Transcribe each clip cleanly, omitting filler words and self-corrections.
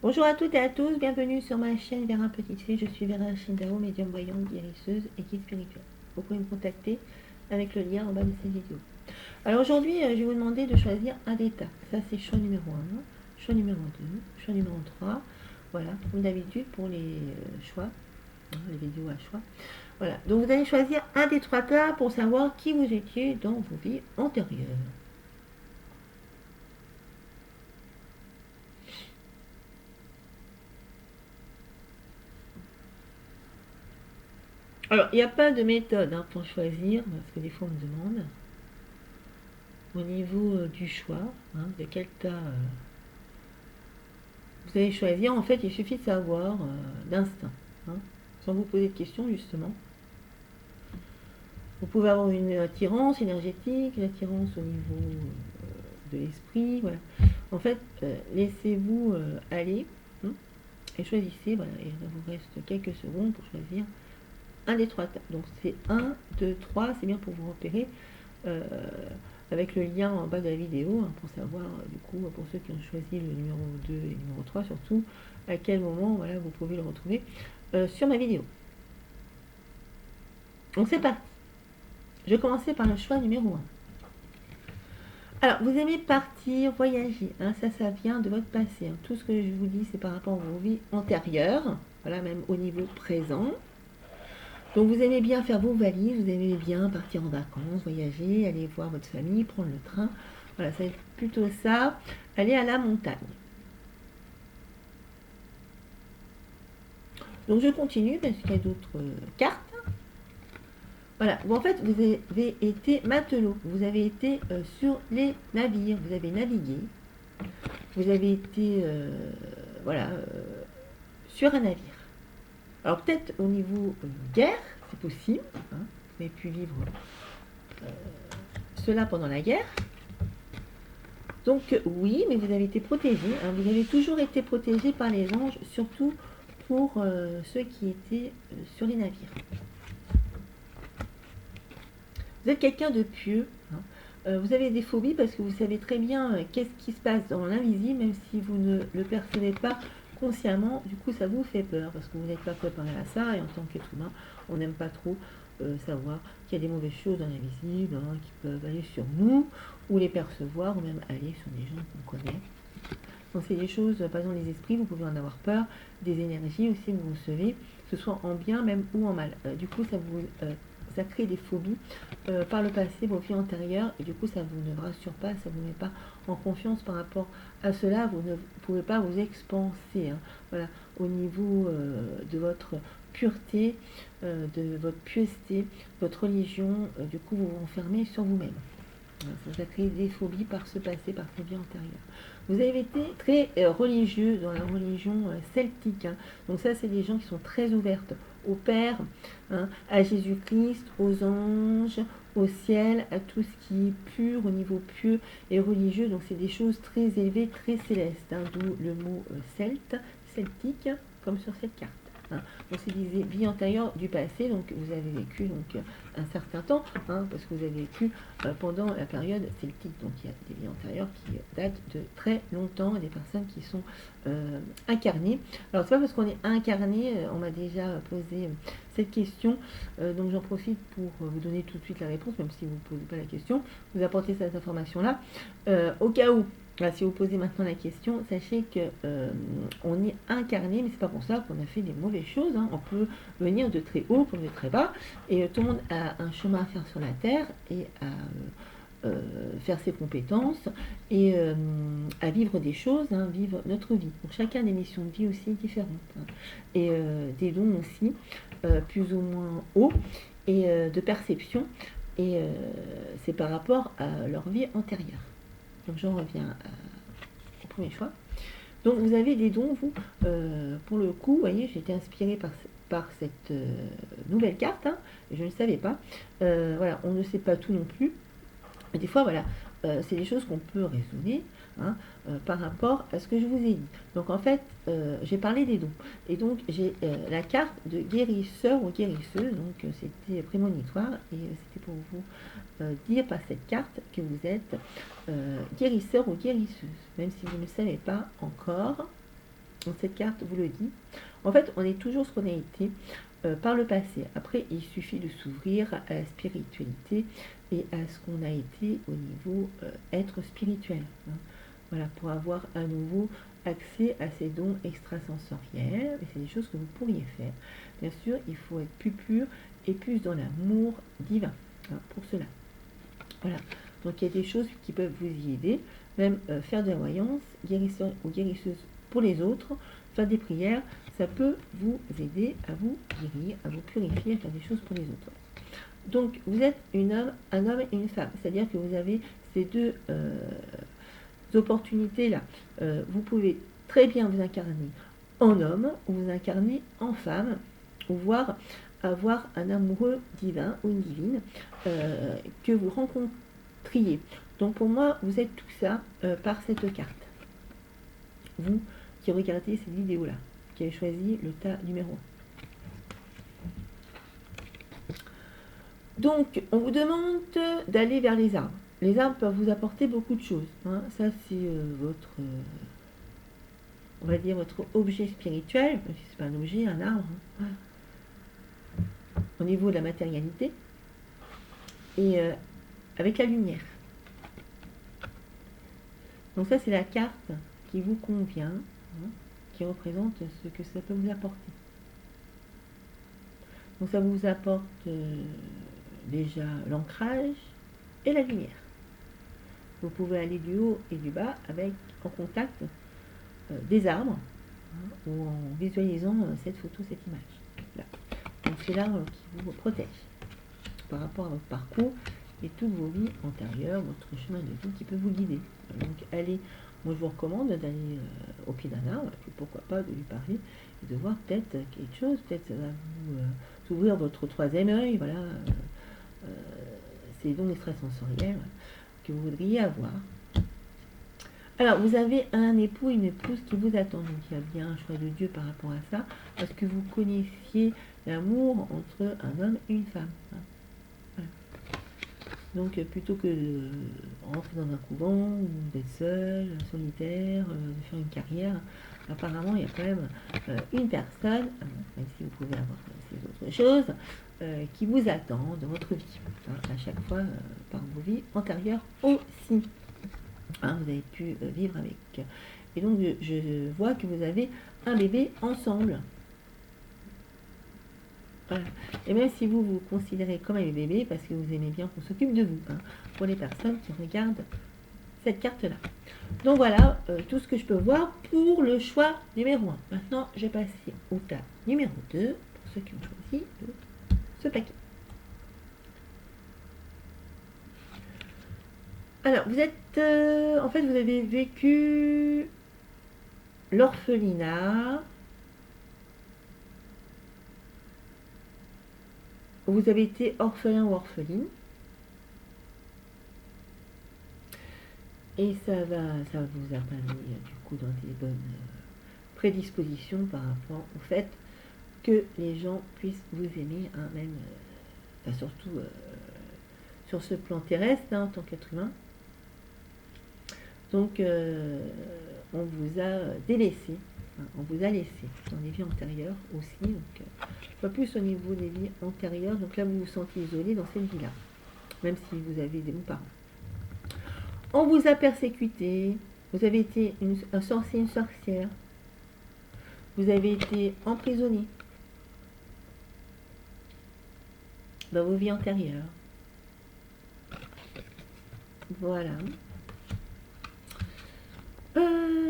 Bonjour à toutes et à tous, bienvenue sur ma chaîne Vera Petite Fée. Je suis Vera Shindao, médium voyante, guérisseuse et guide spirituel. Vous pouvez me contacter avec le lien en bas de cette vidéo. Alors aujourd'hui, je vais vous demander de choisir un d'état. Ça, c'est choix numéro 1, choix numéro 2, choix numéro 3. Voilà, comme d'habitude pour les choix, les vidéos à choix. Voilà, donc vous allez choisir un des trois tas pour savoir qui vous étiez dans vos vies antérieures. Alors, il n'y a pas de méthode pour choisir, parce que des fois on me demande. Au niveau du choix, de quel tas vous allez choisir, en fait, il suffit de savoir d'instinct, hein, sans vous poser de questions, justement. Vous pouvez avoir une attirance énergétique, une attirance au niveau de l'esprit, voilà. En fait, laissez-vous aller et choisissez, voilà, et il vous reste quelques secondes pour choisir un des trois tas. Donc c'est 1, 2, 3, c'est bien pour vous repérer. Euh, avec le lien en bas de la vidéo pour savoir du coup pour ceux qui ont choisi le numéro 2 et le numéro 3 surtout à quel moment voilà, vous pouvez le retrouver sur ma vidéo. Donc c'est parti. Je vais commencer par le choix numéro 1. Alors vous aimez partir, voyager, ça vient de votre passé. Tout ce que je vous dis c'est par rapport à vos vies antérieures, voilà, même au niveau présent. Donc vous aimez bien faire vos valises, vous aimez bien partir en vacances, voyager, aller voir votre famille, prendre le train. Voilà, ça va être plutôt ça, aller à la montagne. Donc je continue parce qu'il y a d'autres cartes. Voilà, bon, en fait vous avez été matelot, vous avez été sur les navires, vous avez navigué, vous avez été voilà, sur un navire. Alors peut-être au niveau guerre, c'est possible, vous avez pu vivre cela pendant la guerre. Donc oui, mais vous avez été protégé, vous avez toujours été protégé par les anges, surtout pour ceux qui étaient sur les navires. Vous êtes quelqu'un de pieux, vous avez des phobies parce que vous savez très bien qu'est-ce qui se passe dans l'invisible, même si vous ne le percevez pas consciemment, du coup ça vous fait peur parce que vous n'êtes pas préparé à ça et en tant qu'être humain, on n'aime pas trop savoir qu'il y a des mauvaises choses dans l'invisible qui peuvent aller sur nous ou les percevoir ou même aller sur des gens qu'on connaît. Donc c'est des choses, par exemple les esprits, vous pouvez en avoir peur, des énergies aussi que vous recevez, que ce soit en bien même ou en mal. Du coup ça crée des phobies par le passé, vos vies antérieures, et du coup ça vous ne rassure pas, ça vous met pas en confiance par rapport à cela, vous ne pouvez pas vous expanser, voilà, au niveau de votre pureté, de votre pieuseté, votre religion, du coup vous vous renfermez sur vous-même. Ça crée des phobies par ce passé, par ces vies antérieures. Vous avez été très religieux dans la religion celtique. Donc ça, c'est des gens qui sont très ouvertes au Père, à Jésus-Christ, aux anges, au ciel, à tout ce qui est pur au niveau pieux et religieux. Donc c'est des choses très élevées, très célestes, d'où le mot celtique, comme sur cette carte. Donc c'est des vies antérieures du passé, donc vous avez vécu donc un certain temps, parce que vous avez vécu pendant la période celtique, donc il y a des vies antérieures qui datent de très longtemps, des personnes qui sont incarnées. Alors c'est pas parce qu'on est incarné, on m'a déjà posé cette question, donc j'en profite pour vous donner tout de suite la réponse, même si vous ne posez pas la question, vous apportez cette information-là, au cas où. Si vous posez maintenant la question, sachez que on est incarné, mais c'est pas pour ça qu'on a fait des mauvaises choses. On peut venir de très haut comme de très bas, et tout le monde a un chemin à faire sur la terre et à faire ses compétences et à vivre des choses, vivre notre vie. Donc chacun a des missions de vie aussi différentes et des dons aussi plus ou moins hauts et de perception. Et c'est par rapport à leur vie antérieure. Donc j'en reviens au premier choix. Donc vous avez des dons, vous, pour le coup, vous voyez, j'ai été inspirée par cette nouvelle carte, et je ne savais pas. Voilà, on ne sait pas tout non plus. Et des fois, voilà, c'est des choses qu'on peut raisonner par rapport à ce que je vous ai dit. Donc en fait, j'ai parlé des dons. Et donc j'ai la carte de guérisseur ou guérisseuse, donc c'était prémonitoire, et c'était pour vous dire par cette carte que vous êtes guérisseur ou guérisseuse, même si vous ne le savez pas encore. Donc cette carte vous le dit. En fait, on est toujours ce qu'on a été par le passé. Après, il suffit de s'ouvrir à la spiritualité et à ce qu'on a été au niveau être spirituel. Hein. Voilà, pour avoir à nouveau accès à ces dons extrasensoriels. Et c'est des choses que vous pourriez faire. Bien sûr, il faut être plus pur et plus dans l'amour divin pour cela. Voilà. Donc il y a des choses qui peuvent vous y aider. Même faire de la voyance, guérisseur ou guérisseuse pour les autres, faire des prières, ça peut vous aider à vous guérir, à vous purifier, à faire des choses pour les autres. Donc vous êtes un homme et une femme. C'est-à-dire que vous avez ces deux opportunités-là. Vous pouvez très bien vous incarner en homme ou vous incarner en femme, ou voire avoir un amoureux divin ou une divine que vous rencontriez. Donc pour moi, vous êtes tout ça par cette carte. Vous qui regardez cette vidéo-là, qui avez choisi le tas numéro 1. Donc, on vous demande d'aller vers les arbres. Les arbres peuvent vous apporter beaucoup de choses. Hein. Ça, c'est votre, on va dire, votre objet spirituel. C'est pas un objet, un arbre. Hein. Au niveau de la matérialité. Et avec la lumière. Donc ça, c'est la carte qui vous convient, hein, qui représente ce que ça peut vous apporter. Donc ça vous apporte déjà l'ancrage et la lumière. Vous pouvez aller du haut et du bas avec en contact des arbres, hein, ou en visualisant cette photo, cette image. Là. Donc c'est l'arbre qui vous protège par rapport à votre parcours et toutes vos vies antérieures, votre chemin de vie qui peut vous guider. Donc allez, moi je vous recommande d'aller au pied d'un arbre, et puis pourquoi pas de lui parler et de voir peut-être quelque chose, peut-être ça va vous ouvrir votre troisième œil, voilà, ces dons extrasensoriels que vous voudriez avoir. Alors, vous avez un époux, une épouse qui vous attend, donc il y a bien un choix de Dieu par rapport à ça, parce que vous connaissiez l'amour entre un homme et une femme. Voilà. Donc, plutôt que de rentrer dans un couvent, ou d'être seul, solitaire, de faire une carrière, apparemment, il y a quand même une personne, même si vous pouvez avoir ces autres choses, qui vous attend dans votre vie, hein, à chaque fois par vos vies antérieures aussi. Hein, vous avez pu vivre avec. Et donc, je vois que vous avez un bébé ensemble. Voilà. Et même si vous vous considérez comme un bébé, parce que vous aimez bien qu'on s'occupe de vous, hein, pour les personnes qui regardent cette carte-là. Donc voilà tout ce que je peux voir pour le choix numéro 1. Maintenant, je vais passer au tas numéro 2, pour ceux qui ont choisi ce paquet. Alors, vous êtes, en fait, vous avez vécu l'orphelinat. Vous avez été orphelin ou orpheline. Et ça vous a pas mis du coup dans des bonnes prédispositions par rapport au fait que les gens puissent vous aimer, hein, même surtout sur ce plan terrestre, hein, en tant qu'être humain. Donc on vous a délaissé, hein, on vous a laissé dans les vies antérieures aussi, donc pas plus au niveau des vies antérieures, donc là vous vous sentez isolé dans cette vie-là, même si vous avez des bons parents. On vous a persécuté, vous avez été un sorcier, une sorcière, vous avez été emprisonné dans vos vies antérieures. Voilà.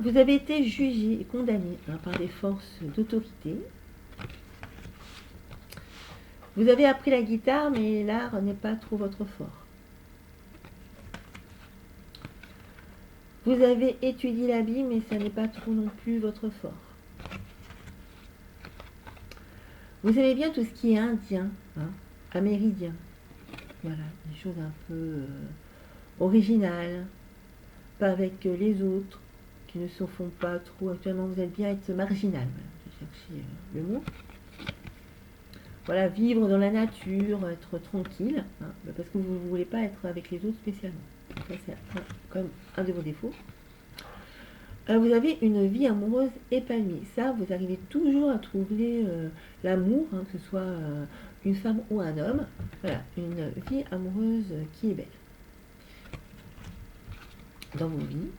Vous avez été jugé et condamné, hein, par des forces d'autorité. Vous avez appris la guitare, mais l'art n'est pas trop votre fort. Vous avez étudié la Bible, mais ça n'est pas trop non plus votre fort. Vous aimez bien tout ce qui est indien, hein, amérindien. Voilà, des choses un peu originales, pas avec les autres, qui ne se font pas trop. Actuellement, vous êtes bien être marginal. Voilà, j'ai cherché le mot. Voilà, vivre dans la nature, être tranquille, hein, parce que vous ne voulez pas être avec les autres spécialement. Ça, c'est quand même un de vos défauts. Vous avez une vie amoureuse épanouie. Ça, vous arrivez toujours à trouver l'amour, hein, que ce soit une femme ou un homme. Voilà, une vie amoureuse qui est belle dans vos vies.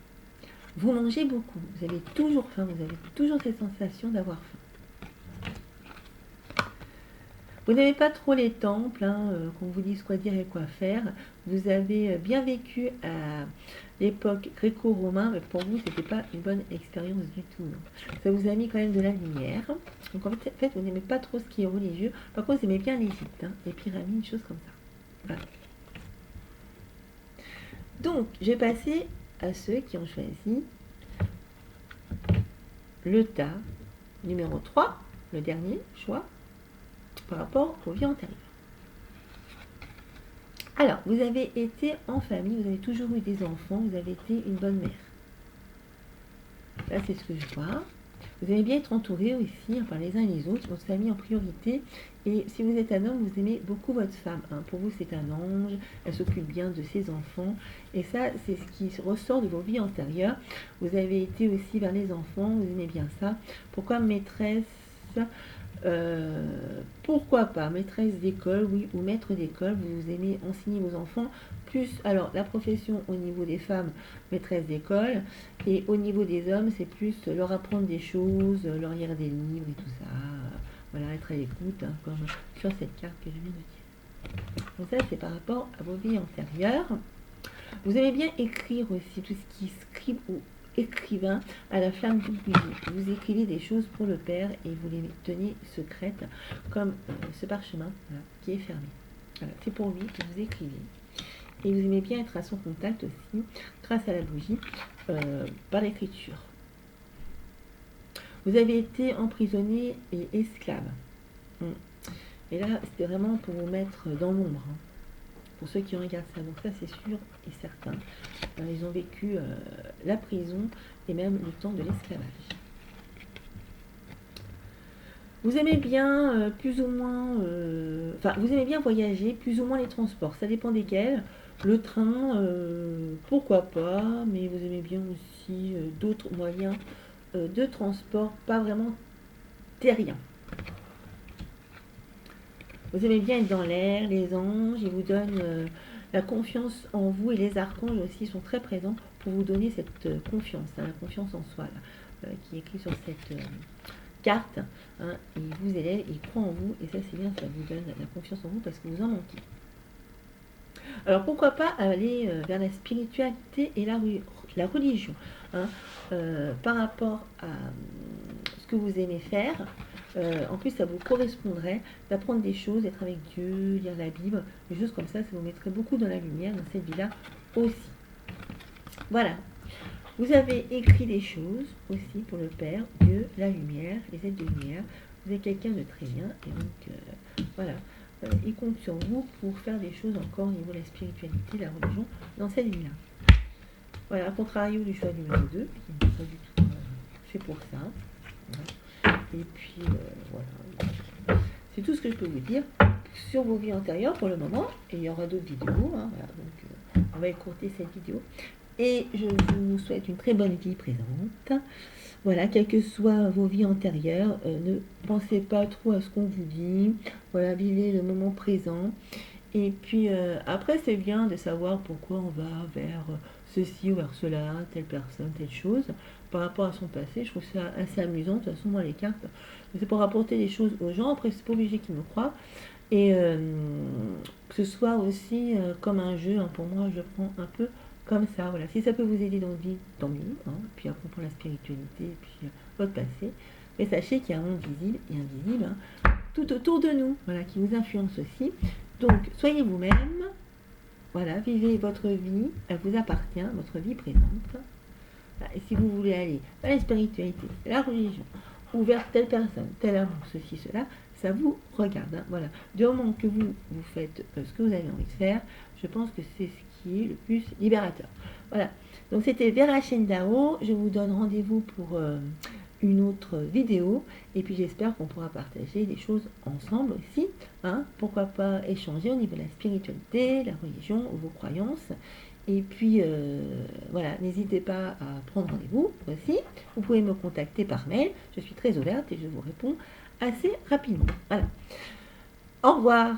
Vous mangez beaucoup, vous avez toujours faim, vous avez toujours cette sensation d'avoir faim. Vous n'avez pas trop les temples, hein, qu'on vous dise quoi dire et quoi faire. Vous avez bien vécu à l'époque gréco-romain, mais pour vous, c'était pas une bonne expérience du tout. Non. Ça vous a mis quand même de la lumière. Donc en fait, vous n'aimez pas trop ce qui est religieux. Par contre, vous aimez bien l'Égypte, hein, les pyramides, choses comme ça. Voilà. Donc, je vais passer à ceux qui ont choisi le tas numéro 3, le dernier choix, par rapport aux vies antérieures. Alors, vous avez été en famille, vous avez toujours eu des enfants, vous avez été une bonne mère. Là, c'est ce que je vois. Vous aimez bien être entouré aussi, hein, par les uns et les autres, votre famille en priorité. Et si vous êtes un homme, vous aimez beaucoup votre femme. Hein. Pour vous, c'est un ange, elle s'occupe bien de ses enfants. Et ça, c'est ce qui ressort de vos vies antérieures. Vous avez été aussi vers les enfants, vous aimez bien ça. Pourquoi maîtresse pourquoi pas maîtresse d'école, oui, ou maître d'école, vous aimez enseigner vos enfants, plus, alors la profession au niveau des femmes, maîtresse d'école, et au niveau des hommes, c'est plus leur apprendre des choses, leur lire des livres et tout ça, voilà, être à l'écoute, hein, comme sur cette carte que je viens de dire. Donc ça, c'est par rapport à vos vies antérieures. Vous aimez bien écrire aussi, tout ce qui est scribe ou écrivain à la flamme d'une bougie. Vous écrivez des choses pour le père et vous les tenez secrètes, comme ce parchemin voilà, qui est fermé. Voilà, c'est pour lui que vous écrivez. Et vous aimez bien être à son contact aussi, grâce à la bougie, par l'écriture. Vous avez été emprisonné et esclave. Et là, c'était vraiment pour vous mettre dans l'ombre. Hein. Pour ceux qui regardent ça, donc ça c'est sûr et certain. Ils ont vécu la prison et même le temps de l'esclavage. Vous aimez bien plus ou moins, vous aimez bien voyager, plus ou moins les transports, ça dépend desquels. Le train, pourquoi pas, mais vous aimez bien aussi d'autres moyens de transport, pas vraiment terriens. Vous aimez bien être dans l'air, les anges, ils vous donnent la confiance en vous, et les archanges aussi sont très présents pour vous donner cette confiance, hein, la confiance en soi, là, qui est écrit sur cette carte. Hein, ils vous élèvent, ils croient en vous, et ça c'est bien, ça vous donne la confiance en vous parce que vous en manquez. Alors pourquoi pas aller vers la spiritualité et la religion, hein, par rapport à ce que vous aimez faire. En plus, ça vous correspondrait d'apprendre des choses, d'être avec Dieu, lire la Bible, des choses comme ça vous mettrait beaucoup dans la lumière dans cette vie-là aussi. Voilà. Vous avez écrit des choses aussi pour le Père, Dieu, la lumière, les aides de lumière. Vous êtes quelqu'un de très bien et donc voilà. Il compte sur vous pour faire des choses encore au niveau de la spiritualité, la religion dans cette vie-là. Voilà, à contrario du choix numéro 2, qui n'est pas du tout fait pour ça. Voilà. Et puis voilà. C'est tout ce que je peux vous dire sur vos vies antérieures pour le moment. Et il y aura d'autres vidéos. Hein, voilà, donc on va écourter cette vidéo. Et je vous souhaite une très bonne vie présente. Voilà, quelles que soient vos vies antérieures, ne pensez pas trop à ce qu'on vous dit. Voilà, vivez le moment présent. Et puis après, c'est bien de savoir pourquoi on va vers ceci ou vers cela, telle personne, telle chose, par rapport à son passé. Je trouve ça assez amusant. De toute façon, moi, les cartes, c'est pour apporter des choses aux gens. Après, c'est pas obligé qu'ils me croient. Et que ce soit aussi comme un jeu, hein, pour moi, je prends un peu comme ça, voilà. Si ça peut vous aider dans votre vie, tant mieux. Hein. Puis à comprendre la spiritualité, et puis votre passé. Mais sachez qu'il y a un monde visible et invisible, hein, tout autour de nous, voilà, qui vous influence aussi. Donc, soyez vous-même. Voilà, vivez votre vie, elle vous appartient, votre vie présente. Voilà. Et si vous voulez aller vers la spiritualité, la religion, ou vers telle personne, tel amour, ceci, cela, ça vous regarde. Hein. Voilà. Du moment que vous faites ce que vous avez envie de faire, je pense que c'est ce qui est le plus libérateur. Voilà. Donc c'était Vera Dao. Je vous donne rendez-vous pour une autre vidéo. Et puis j'espère qu'on pourra partager des choses ensemble aussi. Hein. Pourquoi pas échanger au niveau de la spiritualité, la religion, vos croyances. Et puis, voilà, n'hésitez pas à prendre rendez-vous aussi. Vous pouvez me contacter par mail. Je suis très ouverte et je vous réponds assez rapidement. Voilà. Au revoir.